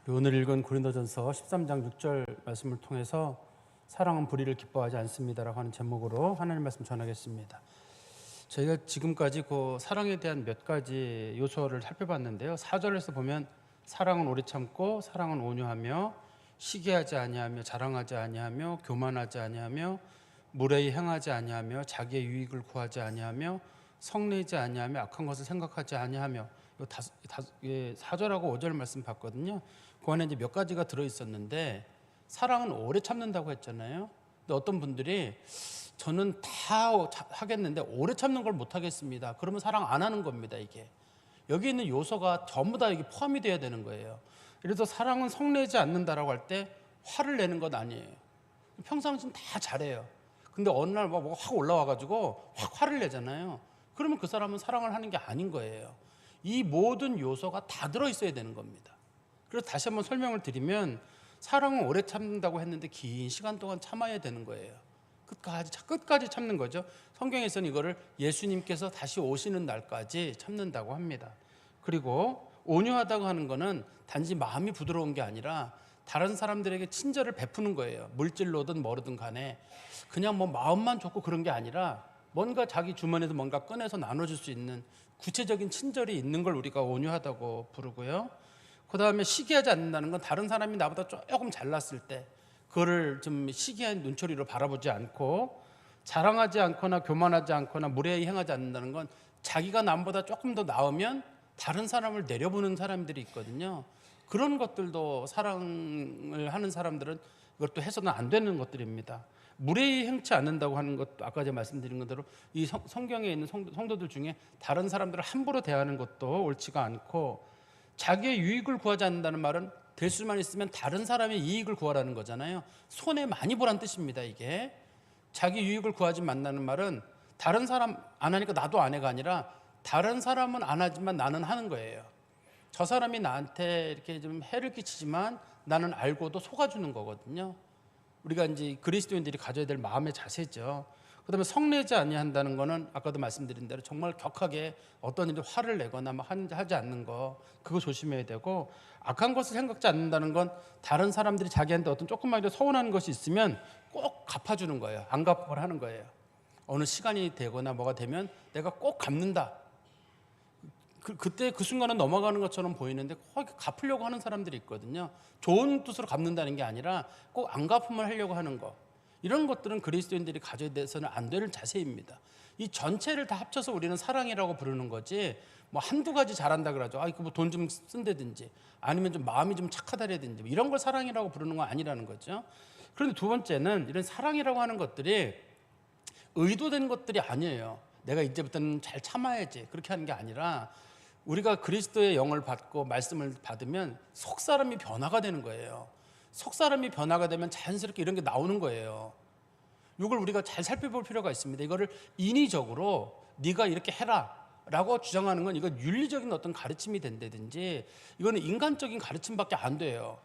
오늘 읽은 고린도전서 13장 6절 말씀을 통해서 사랑은 불의를 기뻐하지 않습니다라고 하는 제목으로 하나님 말씀 전하겠습니다. 저희가 지금까지 그 사랑에 대한 몇 가지 요소를 살펴봤는데요. 4절에서 보면 사랑은 오래 참고 사랑은 온유하며 시기하지 아니하며 자랑하지 아니하며 교만하지 아니하며 무례히 행하지 아니하며 자기의 유익을 구하지 아니하며 성내지 아니하며 악한 것을 생각하지 아니하며 4절하고 5절 말씀 봤거든요. 그 안에 이제 몇 가지가 들어 있었는데 사랑은 오래 참는다고 했잖아요. 근데 어떤 분들이 저는 다 하겠는데 오래 참는 걸 못 하겠습니다. 그러면 사랑 안 하는 겁니다. 이게 여기 있는 요소가 전부 다 이게 포함이 돼야 되는 거예요. 그래서 사랑은 성내지 않는다라고 할 때 화를 내는 건 아니에요. 평상시는 다 잘해요. 근데 어느 날 뭐 확 올라와가지고 확 화를 내잖아요. 그러면 그 사람은 사랑을 하는 게 아닌 거예요. 이 모든 요소가 다 들어 있어야 되는 겁니다. 그래서 다시 한번 설명을 드리면 사랑은 오래 참는다고 했는데 긴 시간 동안 참아야 되는 거예요. 끝까지 참는 거죠. 성경에서는 이거를 예수님께서 다시 오시는 날까지 참는다고 합니다. 그리고 온유하다고 하는 거는 단지 마음이 부드러운 게 아니라 다른 사람들에게 친절을 베푸는 거예요. 물질로든 뭐로든 간에 그냥 뭐 마음만 좋고 그런 게 아니라 뭔가 자기 주머니에서 뭔가 꺼내서 나눠줄 수 있는 구체적인 친절이 있는 걸 우리가 온유하다고 부르고요. 그 다음에 시기하지 않는다는 건 다른 사람이 나보다 조금 잘났을 때 그거를 좀 시기한 눈초리로 바라보지 않고 자랑하지 않거나 교만하지 않거나 무례히 행하지 않는다는 건 자기가 남보다 조금 더 나으면 다른 사람을 내려보는 사람들이 있거든요. 그런 것들도 사랑을 하는 사람들은 이것도 해서는 안 되는 것들입니다. 무례히 행치 않는다고 하는 것도 아까 제가 말씀드린 대로 이 성경에 있는 성도들 중에 다른 사람들을 함부로 대하는 것도 옳지가 않고 자기의 유익을 구하지 않는다는 말은 될 수만 있으면 다른 사람의 이익을 구하라는 거잖아요. 손해 많이 보란 뜻입니다. 이게 자기 유익을 구하지 말라는 말은 다른 사람 안 하니까 나도 안 해가 아니라 다른 사람은 안 하지만 나는 하는 거예요. 저 사람이 나한테 이렇게 좀 해를 끼치지만 나는 알고도 속아주는 거거든요. 우리가 이제 그리스도인들이 가져야 될 마음의 자세죠. 그다음에 성내지 아니한다는 거는 아까도 말씀드린 대로 정말 격하게 어떤 일이 화를 내거나 막 하지 않는 거 그거 조심해야 되고 악한 것을 생각지 않는다는 건 다른 사람들이 자기한테 어떤 조금만이라도 서운한 것이 있으면 꼭 갚아주는 거예요. 안 갚을 하는 거예요. 어느 시간이 되거나 뭐가 되면 내가 꼭 갚는다. 그때 그 순간은 넘어가는 것처럼 보이는데 꼭 갚으려고 하는 사람들이 있거든요. 좋은 뜻으로 갚는다는 게 아니라 꼭 안 갚음을 하려고 하는 거. 이런 것들은 그리스도인들이 가져야 돼서는 안 되는 자세입니다. 이 전체를 다 합쳐서 우리는 사랑이라고 부르는 거지 뭐 한두 가지 잘한다 그러죠. 뭐 돈 좀 쓴다든지 아니면 좀 마음이 좀 착하다라든지 이런 걸 사랑이라고 부르는 건 아니라는 거죠. 그런데 두 번째는 이런 사랑이라고 하는 것들이 의도된 것들이 아니에요. 내가 이제부터는 잘 참아야지 그렇게 하는 게 아니라 우리가 그리스도의 영을 받고 말씀을 받으면 속사람이 변화가 되는 거예요. 속사람이 변화가 되면 자연스럽게 이런 게 나오는 거예요. 이걸 우리가 잘 살펴볼 필요가 있습니다. 이거를 인위적으로 네가 이렇게 해라 라고 주장하는 건 이건 윤리적인 어떤 가르침이 된다든지 이거는 인간적인 가르침밖에 안 돼요.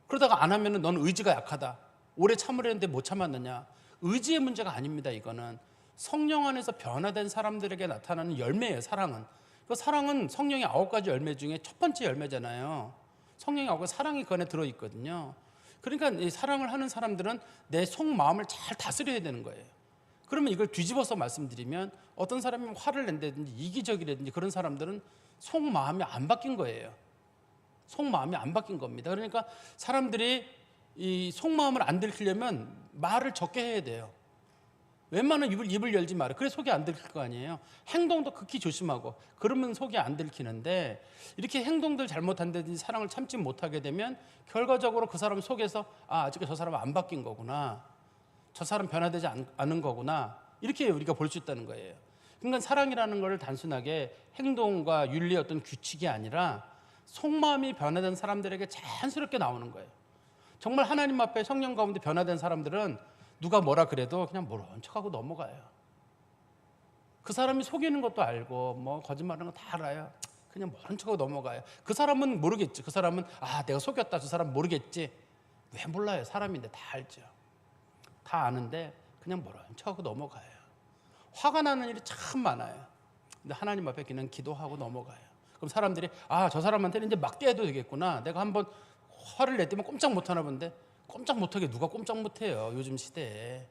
그러다가 안 하면 넌 의지가 약하다. 오래 참으려는데 못 참았느냐. 의지의 문제가 아닙니다. 이거는 성령 안에서 변화된 사람들에게 나타나는 열매예요. 사랑은. 그 사랑은 성령의 9가지 열매 중에 첫 번째 열매잖아요. 성령의 9가지 사랑이 그 안에 들어있거든요. 그러니까 이 사랑을 하는 사람들은 내 속마음을 잘 다스려야 되는 거예요. 그러면 이걸 뒤집어서 말씀드리면 어떤 사람이 화를 낸다든지 이기적이라든지 그런 사람들은 속마음이 안 바뀐 거예요. 속마음이 안 바뀐 겁니다. 그러니까 사람들이 이 속마음을 안 들키려면 말을 적게 해야 돼요. 웬만한 입을 열지 마라. 그래 속이 안 들킬 거 아니에요. 행동도 극히 조심하고 그러면 속이 안 들키는데 이렇게 행동들 잘못한다든지 사랑을 참지 못하게 되면 결과적으로 그 사람 속에서 아직 저 사람은 안 바뀐 거구나. 저 사람 변화되지 않은 거구나. 이렇게 우리가 볼 수 있다는 거예요. 그러니까 사랑이라는 걸 단순하게 행동과 윤리의 어떤 규칙이 아니라 속마음이 변화된 사람들에게 자연스럽게 나오는 거예요. 정말 하나님 앞에 성령 가운데 변화된 사람들은 누가 뭐라 그래도 그냥 모른 척하고 넘어가요. 그 사람이 속이는 것도 알고 뭐 거짓말하는 거 다 알아요. 그냥 모른 척하고 넘어가요. 그 사람은 모르겠지. 그 사람은 내가 속였다. 저 사람 모르겠지. 왜 몰라요? 사람인데 다 알죠. 다 아는데 그냥 모른 척하고 넘어가요. 화가 나는 일이 참 많아요. 근데 하나님 앞에 그냥 기도하고 넘어가요. 그럼 사람들이 저 사람한테는 이제 맞게 해도 되겠구나. 내가 한번 화를 냈더니 꼼짝 못하나 본데 꼼짝 못하게 누가 꼼짝 못해요. 요즘 시대에.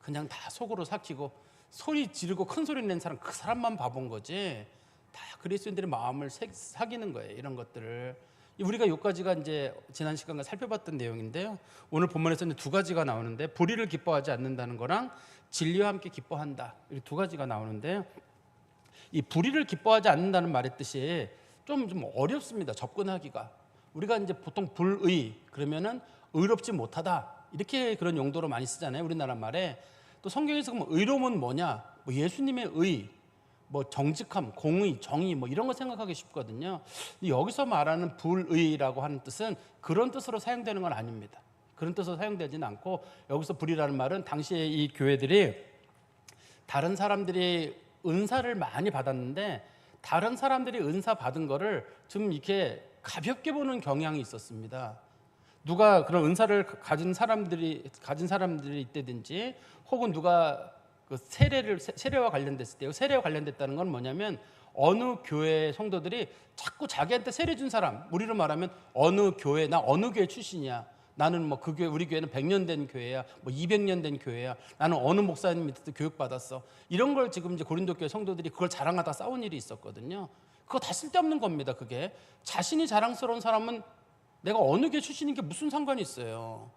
그냥 다 속으로 삭히고 소리 지르고 큰 소리 낸 사람 그 사람만 바본 거지. 다 그리스도인들의 마음을 사기는 거예요. 이런 것들을 우리가 여기까지가 이제 지난 시간에 살펴봤던 내용인데요. 오늘 본문에서는 두 가지가 나오는데 불의를 기뻐하지 않는다는 거랑 진리와 함께 기뻐한다. 이렇게 두 가지가 나오는데요. 이 불의를 기뻐하지 않는다는 말의 뜻이 좀 어렵습니다. 접근하기가. 우리가 이제 보통 불의 그러면은 의롭지 못하다 이렇게 그런 용도로 많이 쓰잖아요. 우리나라 말에. 또 성경에서 그럼 의로움은 뭐냐? 뭐 예수님의 의, 뭐 정직함, 공의, 정의 뭐 이런 거 생각하기 쉽거든요. 여기서 말하는 불의라고 하는 뜻은 그런 뜻으로 사용되는 건 아닙니다. 그런 뜻으로 사용되지는 않고 여기서 불의라는 말은 당시에 이 교회들이 다른 사람들이 은사를 많이 받았는데 다른 사람들이 은사 받은 거를 좀 이렇게 가볍게 보는 경향이 있었습니다. 누가 그런 은사를 가진 사람들이 있다든지 혹은 누가 그 세례와 관련됐을 때요. 세례와 관련됐다는 건 뭐냐면 어느 교회 성도들이 자꾸 자기한테 세례 준 사람, 우리로 말하면 어느 교회, 나 어느 교회 출신이야. 나는 뭐 그 교회, 우리 교회는 100년 된 교회야, 뭐 200년 된 교회야. 나는 어느 목사님 밑에서 교육 받았어. 이런 걸 지금 이제 고린도 교회 성도들이 그걸 자랑하다 싸운 일이 있었거든요. 그거 다 쓸데없는 겁니다. 그게 자신이 자랑스러운 사람은 내가 어느 교회 출신인 게 무슨 상관이 있어요?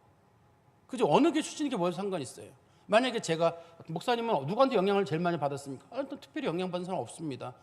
그죠? 어느 교회 출신인 게 무슨 상관이 있어요? 만약에 제가 목사님은 누구한테 영향을 제일 많이 받았습니까? 특별히 영향받은 사람 없습니다.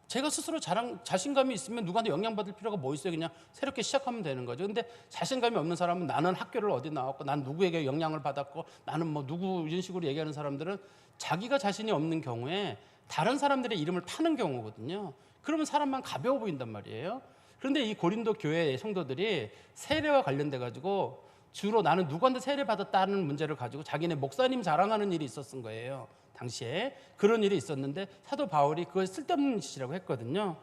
제가 스스로 자신감이 있으면 누구한테 영향받을 필요가 뭐 있어요? 그냥 새롭게 시작하면 되는 거죠. 근데 자신감이 없는 사람은 나는 학교를 어디 나왔고 난 누구에게 영향을 받았고 나는 뭐 누구 이런 식으로 얘기하는 사람들은 자기가 자신이 없는 경우에 다른 사람들의 이름을 타는 경우거든요. 그러면 사람만 가벼워 보인단 말이에요. 그런데 이 고린도 교회 성도들이 세례와 관련돼 가지고 주로 나는 누구한테 세례 받았다는 문제를 가지고 자기네 목사님 자랑하는 일이 있었던 거예요. 당시에 그런 일이 있었는데 사도 바울이 그걸 쓸데없는 짓이라고 했거든요.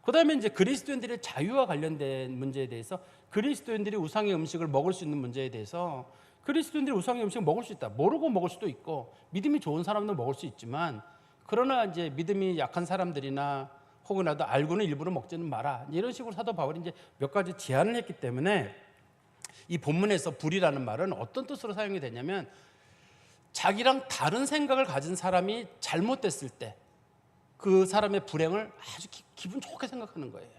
그다음에 이제 그리스도인들의 자유와 관련된 문제에 대해서 그리스도인들이 우상의 음식을 먹을 수 있는 문제에 대해서 그리스도인들이 우상의 음식을 먹을 수 있다. 모르고 먹을 수도 있고 믿음이 좋은 사람도 먹을 수 있지만 그러나 이제 믿음이 약한 사람들이나 혹은라도 알고는 일부러 먹지는 마라. 이런 식으로 사도 바울이 이제 몇 가지 제안을 했기 때문에 이 본문에서 불이라는 말은 어떤 뜻으로 사용이 되냐면 자기랑 다른 생각을 가진 사람이 잘못됐을 때 그 사람의 불행을 아주 기분 좋게 생각하는 거예요.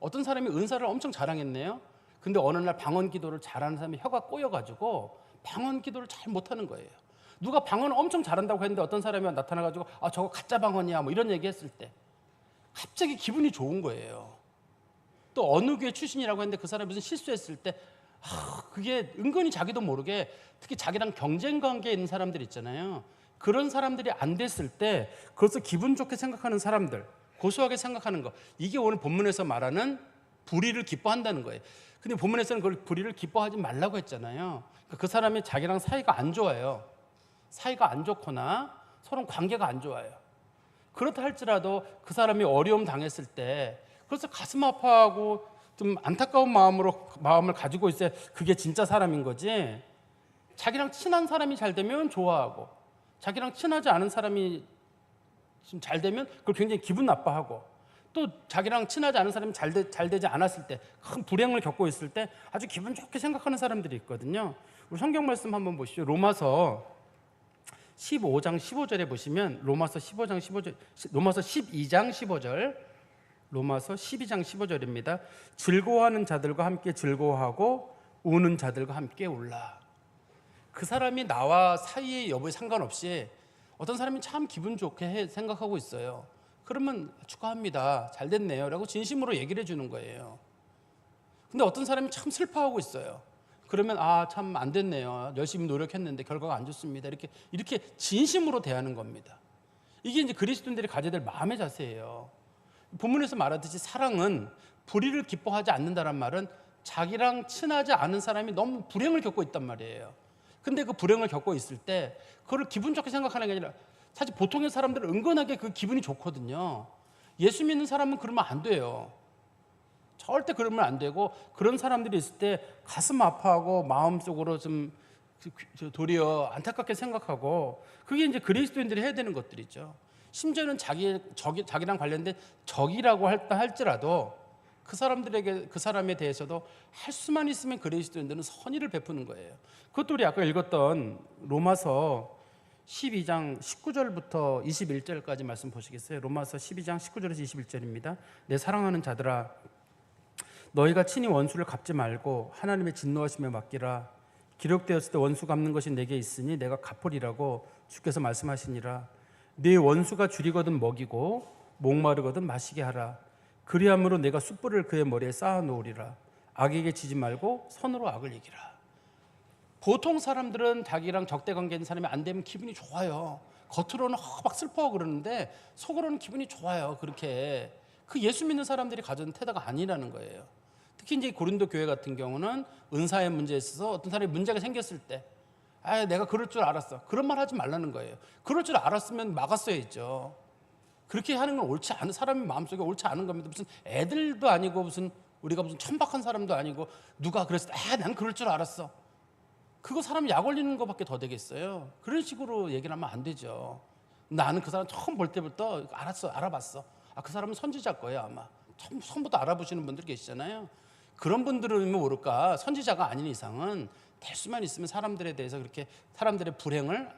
어떤 사람이 은사를 엄청 자랑했네요. 근데 어느 날 방언 기도를 잘하는 사람이 혀가 꼬여가지고 방언 기도를 잘 못하는 거예요. 누가 방언을 엄청 잘한다고 했는데 어떤 사람이 나타나가지고 아 저거 가짜 방언이야 뭐 이런 얘기했을 때 갑자기 기분이 좋은 거예요. 또 어느 교회 출신이라고 했는데 그 사람이 무슨 실수했을 때 그게 은근히 자기도 모르게 특히 자기랑 경쟁 관계에 있는 사람들 있잖아요. 그런 사람들이 안 됐을 때 그것을 기분 좋게 생각하는 사람들, 고소하게 생각하는 거, 이게 오늘 본문에서 말하는 불의를 기뻐한다는 거예요. 근데 본문에서는 그걸 불의를 기뻐하지 말라고 했잖아요. 그 사람이 자기랑 사이가 안 좋아요. 사이가 안 좋거나 서로 관계가 안 좋아요. 그렇다 할지라도 그 사람이 어려움 당했을 때 그래서 가슴 아파하고 좀 안타까운 마음을 가지고 있어야 그게 진짜 사람인 거지. 자기랑 친한 사람이 잘 되면 좋아하고 자기랑 친하지 않은 사람이 잘 되면 그걸 굉장히 기분 나빠하고 또 자기랑 친하지 않은 사람이 잘 되지 않았을 때 큰 불행을 겪고 있을 때 아주 기분 좋게 생각하는 사람들이 있거든요. 우리 성경 말씀 한번 보시죠. 로마서 15장 15절에 보시면 로마서 12장 15절 로마서 12장 15절입니다. 즐거워하는 자들과 함께 즐거워하고 우는 자들과 함께 울라. 그 사람이 나와 사이의 여부에 상관없이 어떤 사람이 참 기분 좋게 생각하고 있어요. 그러면 축하합니다. 잘 됐네요. 라고 진심으로 얘기를 해주는 거예요. 근데 어떤 사람이 참 슬퍼하고 있어요. 그러면 참 안 됐네요. 열심히 노력했는데 결과가 안 좋습니다. 이렇게 진심으로 대하는 겁니다. 이게 이제 그리스도인들이 가져야 될 마음의 자세예요. 본문에서 말하듯이 사랑은 불의를 기뻐하지 않는다는 말은 자기랑 친하지 않은 사람이 너무 불행을 겪고 있단 말이에요. 근데 그 불행을 겪고 있을 때 그걸 기분 좋게 생각하는 게 아니라 사실 보통의 사람들은 은근하게 그 기분이 좋거든요. 예수 믿는 사람은 그러면 안 돼요. 절대 그러면 안 되고 그런 사람들이 있을 때 가슴 아파하고 마음속으로 좀 도리어 안타깝게 생각하고 그게 이제 그리스도인들이 해야 되는 것들이죠. 심지어는 자기랑 관련된 적이라고 할지라도 그 사람에 대해서도 할 수만 있으면 그리스도인들은 선의를 베푸는 거예요. 그것도 우리 아까 읽었던 로마서 12장 19절부터 21절까지 말씀 보시겠어요? 로마서 12장 19절에서 21절입니다. 내 사랑하는 자들아, 너희가 친히 원수를 갚지 말고 하나님의 진노하심에 맡기라. 기록되었을 때 원수 갚는 것이 내게 있으니 내가 갚으리라고 주께서 말씀하시니라. 네 원수가 줄이거든 먹이고 목마르거든 마시게 하라. 그리함으로 내가 숯불을 그의 머리에 쌓아 놓으리라. 악에게 지지 말고 선으로 악을 이기라. 보통 사람들은 자기랑 적대관계 있는 사람이 안 되면 기분이 좋아요. 겉으로는 막 슬퍼하고 그러는데 속으로는 기분이 좋아요. 그렇게 그 예수 믿는 사람들이 가진 태도가 아니라는 거예요. 특히 이제 고린도 교회 같은 경우는 은사의 문제에 있어서 어떤 사람이 문제가 생겼을 때, 내가 그럴 줄 알았어. 그런 말 하지 말라는 거예요. 그럴 줄 알았으면 막았어야죠. 그렇게 하는 건 옳지 않은, 사람의 마음속에 옳지 않은 겁니다. 무슨 애들도 아니고 무슨 우리가 무슨 천박한 사람도 아니고 누가 그랬을 때 난 그럴 줄 알았어. 그거 사람 약 올리는 것밖에 더 되겠어요. 그런 식으로 얘기를 하면 안 되죠. 나는 그 사람 처음 볼 때부터 알아봤어. 그 사람은 선지자일 거예요 아마. 처음부터 알아보시는 분들 계시잖아요. 그런 분들은 모를까, 선지자가 아닌 이상은 될 수만 있으면 사람들에 대해서 그렇게 사람들의 불행을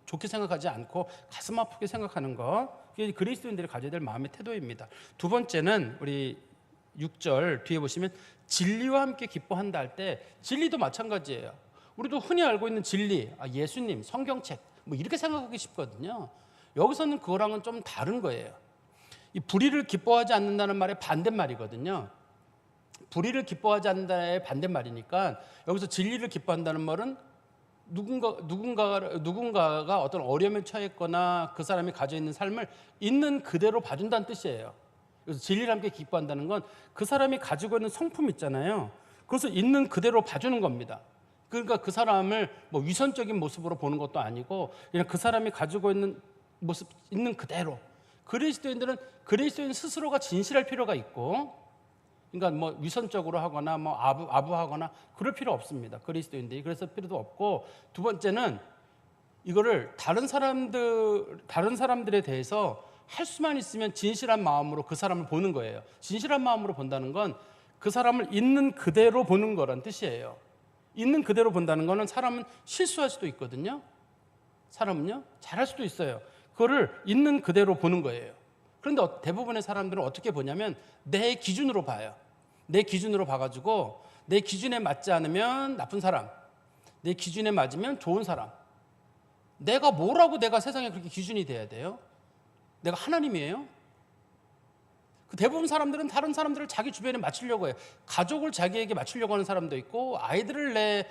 좋게 생각하지 않고 가슴 아프게 생각하는 거, 그게 그리스도인들이 가져야 될 마음의 태도입니다. 두 번째는 우리 6절 뒤에 보시면 진리와 함께 기뻐한다 할 때, 진리도 마찬가지예요. 우리도 흔히 알고 있는 진리, 예수님, 성경책 뭐 이렇게 생각하기 쉽거든요. 여기서는 그거랑은 좀 다른 거예요. 이 불의를 기뻐하지 않는다는 말의 반대말이거든요. 불의를 기뻐하지 않는다의 반대말이니까 여기서 진리를 기뻐한다는 말은 누군가가 어떤 어려움에 처했거나 그 사람이 가지고 있는 삶을 있는 그대로 봐준다는 뜻이에요. 그래서 진리를 함께 기뻐한다는 건 그 사람이 가지고 있는 성품 있잖아요. 그래서 있는 그대로 봐주는 겁니다. 그러니까 그 사람을 뭐 위선적인 모습으로 보는 것도 아니고 그냥 그 사람이 가지고 있는 모습 있는 그대로. 그리스도인 스스로가 진실할 필요가 있고, 그러니까 뭐 위선적으로 하거나 뭐 아부하거나 그럴 필요 없습니다. 그리스도인들이 그래서 필요도 없고, 두 번째는 이거를 다른 사람들에 대해서 할 수만 있으면 진실한 마음으로 그 사람을 보는 거예요. 진실한 마음으로 본다는 건 그 사람을 있는 그대로 보는 거란 뜻이에요. 있는 그대로 본다는 거는 사람은 실수할 수도 있거든요. 사람은요 잘할 수도 있어요. 그거를 있는 그대로 보는 거예요. 그런데 대부분의 사람들은 어떻게 보냐면 내 기준으로 봐요. 내 기준으로 봐가지고 내 기준에 맞지 않으면 나쁜 사람, 내 기준에 맞으면 좋은 사람. 내가 뭐라고 내가 세상에 그렇게 기준이 돼야 돼요? 내가 하나님이에요? 대부분 사람들은 다른 사람들을 자기 주변에 맞추려고 해요. 가족을 자기에게 맞추려고 하는 사람도 있고, 아이들을 내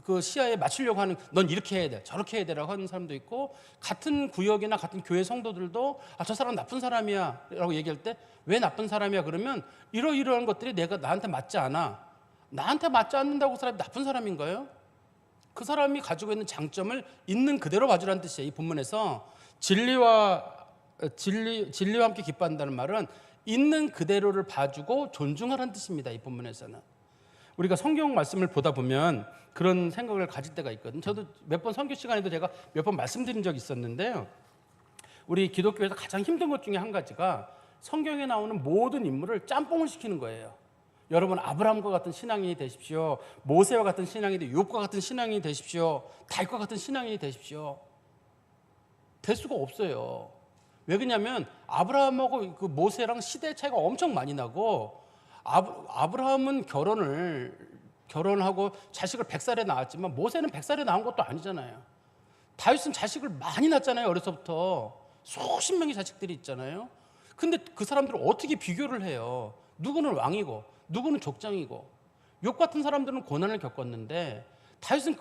그 시야에 맞추려고 하는, 넌 이렇게 해야 돼, 저렇게 해야 되라고 하는 사람도 있고, 같은 구역이나 같은 교회 성도들도 저 사람 나쁜 사람이야 라고 얘기할 때, 왜 나쁜 사람이야 그러면 이러이러한 것들이 나한테 맞지 않아. 나한테 맞지 않는다고 그 사람이 나쁜 사람인가요? 그 사람이 가지고 있는 장점을 있는 그대로 봐주라는 뜻이에요. 이 본문에서 진리와 함께 기뻐한다는 말은 있는 그대로를 봐주고 존중하라는 뜻입니다. 이 본문에서는. 우리가 성경 말씀을 보다 보면 그런 생각을 가질 때가 있거든요. 저도 몇 번 선교 시간에도 제가 몇 번 말씀드린 적이 있었는데요. 우리 기독교에서 가장 힘든 것 중에 한 가지가 성경에 나오는 모든 인물을 짬뽕을 시키는 거예요. 여러분 아브라함과 같은 신앙인이 되십시오. 모세와 같은 신앙인이 되십시오. 욥과 같은 신앙인이 되십시오. 다윗과 같은 신앙인이 되십시오. 될 수가 없어요. 왜 그러냐면 아브라함하고 그 모세랑 시대 차이가 엄청 많이 나고, 아브라함은 결혼하고 자식을 100살에 낳았지만 모세는 100살에 낳은 것도 아니잖아요. 다윗은 자식을 많이 낳았잖아요. 어려서부터 수십 명의 자식들이 있잖아요. 근데 그 사람들을 어떻게 비교를 해요? 누구는 왕이고 누구는 족장이고. 욥 같은 사람들은 고난을 겪었는데 다윗이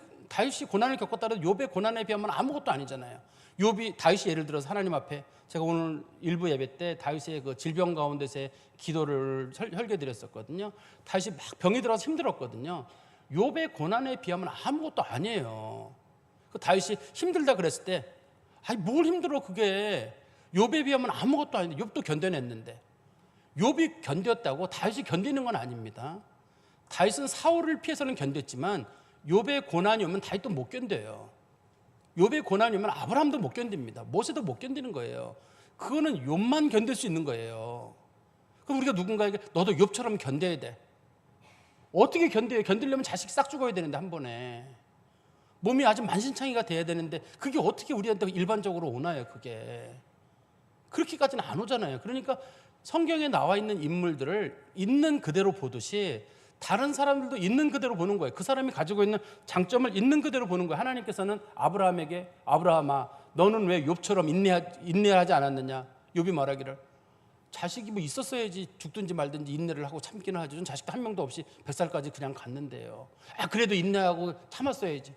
고난을 겪었다고 욥의 고난에 비하면 아무것도 아니잖아요. 다윗이 예를 들어서 하나님 앞에, 제가 오늘 일부 예배 때 다윗의 그 질병 가운데서의 기도를 설교드렸었거든요. 다윗이 막 병이 들어서 힘들었거든요. 욥의 고난에 비하면 아무것도 아니에요. 그 다윗이 힘들다 그랬을 때, 뭘 힘들어 그게, 욥에 비하면 아무것도 아닌데. 욥도 견뎌냈는데, 욥이 견뎠다고 다윗이 견디는 건 아닙니다. 다윗은 사울을 피해서는 견뎠지만 욥의 고난이 오면 다윗도 못 견뎌요. 욥의 고난이 오면 아브라함도 못 견딥니다. 모세도 못 견디는 거예요. 그거는 욥만 견딜 수 있는 거예요. 그럼 우리가 누군가에게 너도 욥처럼 견뎌야 돼. 어떻게 견뎌요? 견디려면 자식 싹 죽어야 되는데 한 번에. 몸이 아주 만신창이가 돼야 되는데 그게 어떻게 우리한테 일반적으로 오나요? 그게. 그렇게까지는 안 오잖아요. 그러니까 성경에 나와 있는 인물들을 있는 그대로 보듯이 다른 사람들도 있는 그대로 보는 거예요. 그 사람이 가지고 있는 장점을 있는 그대로 보는 거예요. 하나님께서는 아브라함에게 아브라함아 너는 왜 욥처럼 인내하지 않았느냐. 욥이 말하기를 자식이 뭐 있었어야지 죽든지 말든지 인내를 하고 참기는 하죠. 자식도 한 명도 없이 100살까지 그냥 갔는데요. 그래도 인내하고 참았어야지.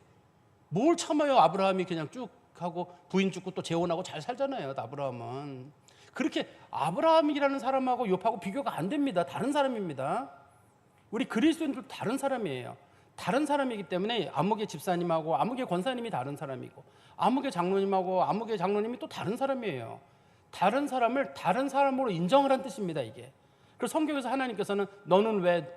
뭘 참아요. 아브라함이 그냥 쭉 하고 부인 죽고 또 재혼하고 잘 살잖아요. 아브라함은. 그렇게 아브라함이라는 사람하고 욥하고 비교가 안 됩니다. 다른 사람입니다. 우리 그리스도인들도 다른 사람이에요. 다른 사람이기 때문에 아무개 집사님하고 아무개 권사님이 다른 사람이고 아무개 장로님하고 아무개 장로님이 또 다른 사람이에요. 다른 사람을 다른 사람으로 인정을 한 뜻입니다. 이게. 그래서 성경에서 하나님께서는 너는 왜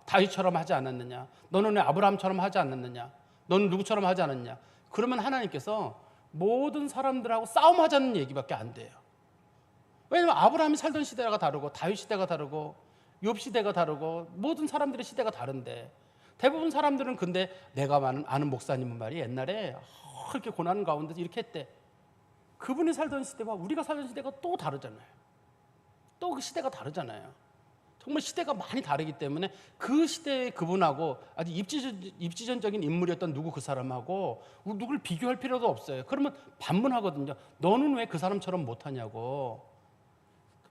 다윗처럼 하지 않았느냐, 너는 왜 아브라함처럼 하지 않았느냐, 너는 누구처럼 하지 않았냐. 그러면 하나님께서 모든 사람들하고 싸움하자는 얘기밖에 안 돼요. 왜냐하면 아브라함이 살던 시대가 다르고 다윗 시대가 다르고 욥 시대가 다르고 모든 사람들의 시대가 다른데 대부분 사람들은 근데 내가 아는 목사님은 말이 옛날에 그렇게 고난 가운데 이렇게 했대. 그분이 살던 시대와 우리가 살던 시대가 또 다르잖아요. 또 그 시대가 다르잖아요. 정말 시대가 많이 다르기 때문에 그 시대의 그분하고 아주 입지전적인 인물이었던 누구 그 사람하고 누구를 비교할 필요도 없어요. 그러면 반문하거든요. 너는 왜 그 사람처럼 못하냐고.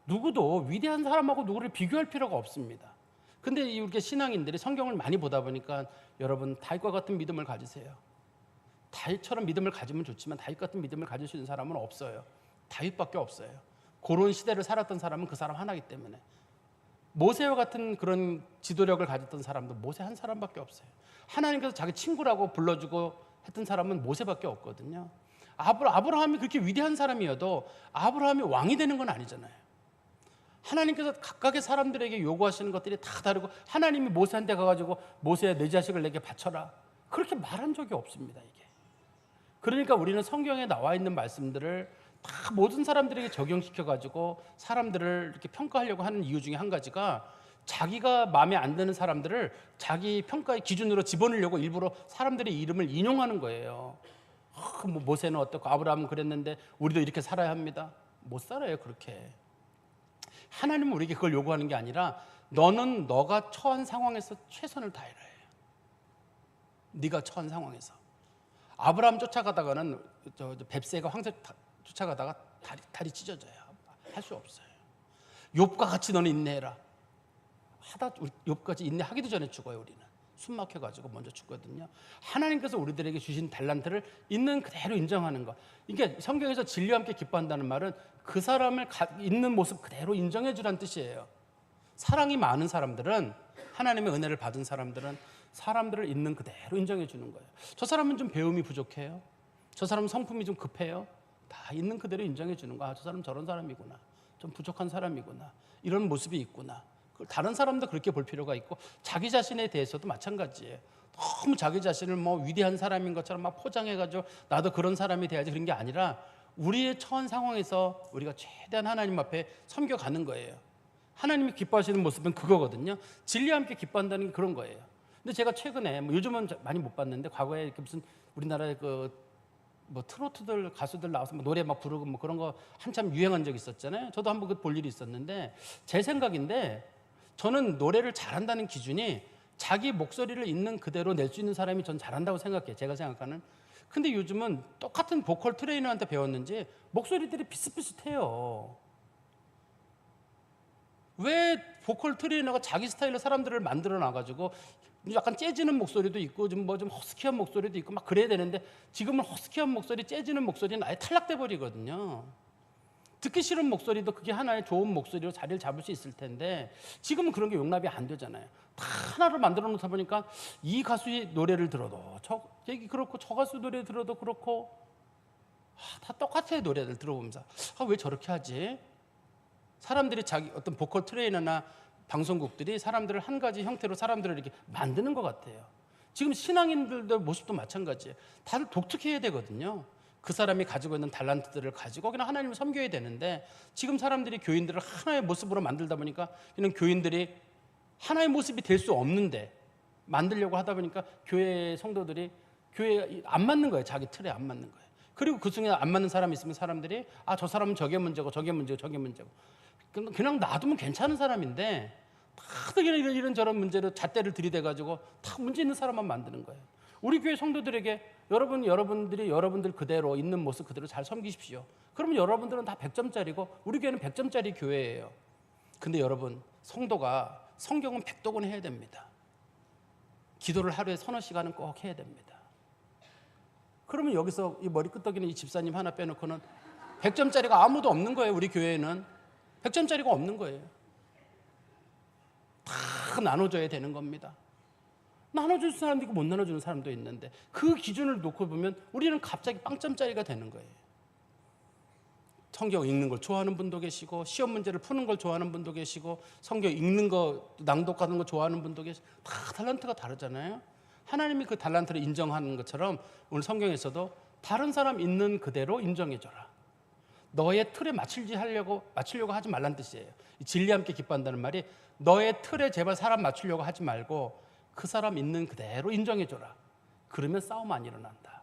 누구도 위대한 사람하고 누구를 비교할 필요가 없습니다. 근데 이렇게 신앙인들이 성경을 많이 보다 보니까 여러분 다윗과 같은 믿음을 가지세요. 다윗처럼 믿음을 가지면 좋지만 다윗 같은 믿음을 가질 수 있는 사람은 없어요. 다윗밖에 없어요. 그런 시대를 살았던 사람은 그 사람 하나이기 때문에. 모세와 같은 그런 지도력을 가졌던 사람도 모세 한 사람밖에 없어요. 하나님께서 자기 친구라고 불러주고 했던 사람은 모세밖에 없거든요. 아브라함이 그렇게 위대한 사람이어도 아브라함이 왕이 되는 건 아니잖아요. 하나님께서 각각의 사람들에게 요구하시는 것들이 다 다르고 하나님이 모세한테 가가지고 모세야 내 자식을 내게 바쳐라 그렇게 말한 적이 없습니다. 이게. 그러니까 우리는 성경에 나와 있는 말씀들을 다 모든 사람들에게 적용시켜가지고 사람들을 이렇게 평가하려고 하는 이유 중에 한 가지가 자기가 마음에 안 드는 사람들을 자기 평가의 기준으로 집어넣으려고 일부러 사람들의 이름을 인용하는 거예요. 뭐 모세는 어떻고 아브라함은 그랬는데 우리도 이렇게 살아야 합니다. 못 살아요 그렇게. 하나님은 우리에게 그걸 요구하는 게 아니라 너는 너가 처한 상황에서 최선을 다해라 해요. 네가 처한 상황에서. 아브라함 쫓아가다가는 뱁새가 황새 쫓아가다가 다리 찢어져요. 할 수 없어요. 욥과 같이 너는 인내해라. 하다 욥까지 인내하기도 전에 죽어요. 우리는 숨 막혀가지고 먼저 죽거든요. 하나님께서 우리들에게 주신 달란트를 있는 그대로 인정하는 것. 이게 성경에서 진리와 함께 기뻐한다는 말은 그 사람을 있는 모습 그대로 인정해 주라는 뜻이에요. 사랑이 많은 사람들은 하나님의 은혜를 받은 사람들은 사람들을 있는 그대로 인정해 주는 거예요. 저 사람은 좀 배움이 부족해요. 저 사람은 성품이 좀 급해요. 다 있는 그대로 인정해 주는 거야. 저 사람 저런 사람이구나. 좀 부족한 사람이구나. 이런 모습이 있구나. 다른 사람도 그렇게 볼 필요가 있고 자기 자신에 대해서도 마찬가지예요. 너무 자기 자신을 뭐 위대한 사람인 것처럼 막 포장해가지고 나도 그런 사람이 돼야지 그런 게 아니라 우리의 처한 상황에서 우리가 최대한 하나님 앞에 섬겨가는 거예요. 하나님이 기뻐하시는 모습은 그거거든요. 진리와 함께 기뻐한다는 게 그런 거예요. 근데 제가 최근에 요즘은 많이 못 봤는데 과거에 이렇게 무슨 우리나라의 뭐 트로트들 가수들 나와서 뭐 노래 막 부르고 뭐 그런 거 한참 유행한 적이 있었잖아요. 저도 한번 그 볼 일이 있었는데 제 생각인데 저는 노래를 잘한다는 기준이 자기 목소리를 있는 그대로 낼 수 있는 사람이 전 잘한다고 생각해요. 제가 생각하는. 근데 요즘은 똑같은 보컬 트레이너한테 배웠는지 목소리들이 비슷비슷해요. 왜 보컬 트레이너가 자기 스타일로 사람들을 만들어 놔가지고 약간 재즈는 목소리도 있고 좀 허스키한 목소리도 있고 막 그래야 되는데 지금은 허스키한 목소리, 재즈는 목소리는 아예 탈락돼 버리거든요. 듣기 싫은 목소리도 그게 하나의 좋은 목소리로 자리를 잡을 수 있을 텐데 지금은 그런 게 용납이 안 되잖아요. 다 하나를 만들어 놓다 보니까 이 가수의 노래를 들어도 저기 그렇고 저 가수 노래 들어도 그렇고 다 똑같아요. 노래를 들어보면서 왜 저렇게 하지? 사람들이 자기 어떤 보컬 트레이너나 방송국들이 사람들을 한 가지 형태로 사람들을 이렇게 만드는 것 같아요. 지금 신앙인들의 모습도 마찬가지예요. 다들 독특해야 되거든요. 그 사람이 가지고 있는 달란트들을 가지고 그냥 하나님을 섬겨야 되는데, 지금 사람들이 교인들을 하나의 모습으로 만들다 보니까 그냥 교인들이 하나의 모습이 될 수 없는데 만들려고 하다 보니까 교회 성도들이 교회에 안 맞는 거예요. 자기 틀에 안 맞는 거예요. 그리고 그 중에 안 맞는 사람이 있으면 사람들이 저 사람은 저게 문제고 저게 문제고 저게 문제고, 그냥 놔두면 괜찮은 사람인데 다 이런 문제로 잣대를 들이대가지고 다 문제 있는 사람만 만드는 거예요. 우리 교회 성도들에게 여러분들이 여러분들 그대로 있는 모습 그대로 잘 섬기십시오. 그러면 여러분들은 다 100점짜리고 우리 교회는 100점짜리 교회예요. 근데 여러분, 성도가 성경은 100독은 해야 됩니다. 기도를 하루에 서너 시간은 꼭 해야 됩니다. 그러면 여기서 이 머리 끄떡이는 이 집사님 하나 빼놓고는 100점짜리가 아무도 없는 거예요. 우리 교회에는 100점짜리가 없는 거예요. 다 나눠줘야 되는 겁니다. 나눠주는 사람도 있고 못 나눠주는 사람도 있는데, 그 기준을 놓고 보면 우리는 갑자기 빵점짜리가 되는 거예요. 성경 읽는 걸 좋아하는 분도 계시고, 시험 문제를 푸는 걸 좋아하는 분도 계시고, 성경 읽는 거 낭독하는 거 좋아하는 분도 계시고, 다 달란트가 다르잖아요. 하나님이 그 달란트를 인정하는 것처럼 오늘 성경에서도 다른 사람 있는 그대로 인정해줘라. 너의 틀에 맞추려고 하지 말란 뜻이에요. 진리와 함께 기뻐한다는 말이, 너의 틀에 제발 사람 맞추려고 하지 말고 그 사람 있는 그대로 인정해줘라. 그러면 싸움 안 일어난다.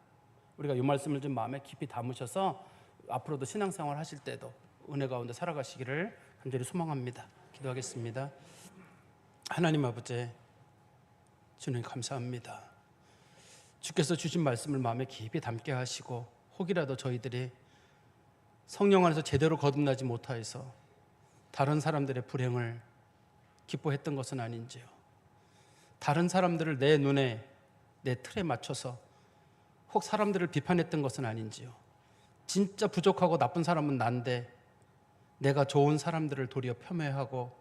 우리가 이 말씀을 좀 마음에 깊이 담으셔서 앞으로도 신앙생활 하실 때도 은혜 가운데 살아가시기를 간절히 소망합니다. 기도하겠습니다. 하나님 아버지, 주님 감사합니다. 주께서 주신 말씀을 마음에 깊이 담게 하시고, 혹이라도 저희들이 성령 안에서 제대로 거듭나지 못하여서 다른 사람들의 불행을 기뻐했던 것은 아닌지요. 다른 사람들을 내 눈에, 내 틀에 맞춰서 혹 사람들을 비판했던 것은 아닌지요. 진짜 부족하고 나쁜 사람은 난데 내가 좋은 사람들을 도리어 폄훼하고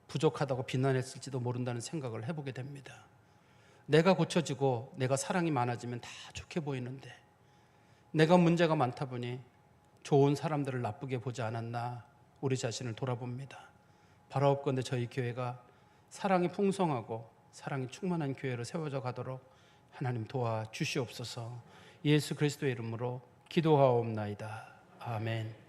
부족하다고 비난했을지도 모른다는 생각을 해보게 됩니다. 내가 고쳐지고 내가 사랑이 많아지면 다 좋게 보이는데, 내가 문제가 많다 보니 좋은 사람들을 나쁘게 보지 않았나 우리 자신을 돌아봅니다. 바라옵건대 저희 교회가 사랑이 풍성하고 사랑이 충만한 교회로 세워져 가도록 하나님 도와주시옵소서. 예수 그리스도의 이름으로 기도하옵나이다. 아멘.